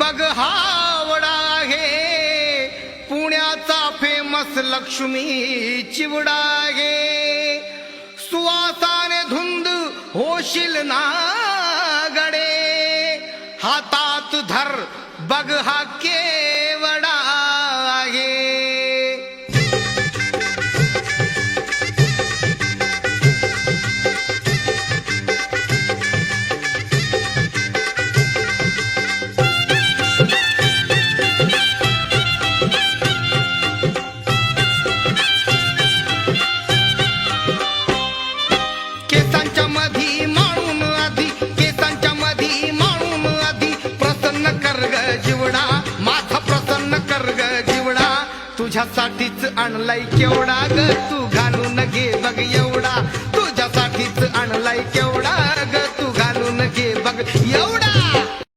बघ हावडा आहे पुण्याचा फेमस लक्ष्मी चिवडा आहे सुवासाने धुंद होशील ना गडे हातात धर बघ हा केवडा आहे केसांच्या मधी माळून आधी केसांच्या मधी माळून आधी प्रसन्न कर ग जीवडा माझा प्रसन्न कर ग जीवडा तुझ्यासाठीच आणलाय केवडा ग तू घालून घे बघ एवढा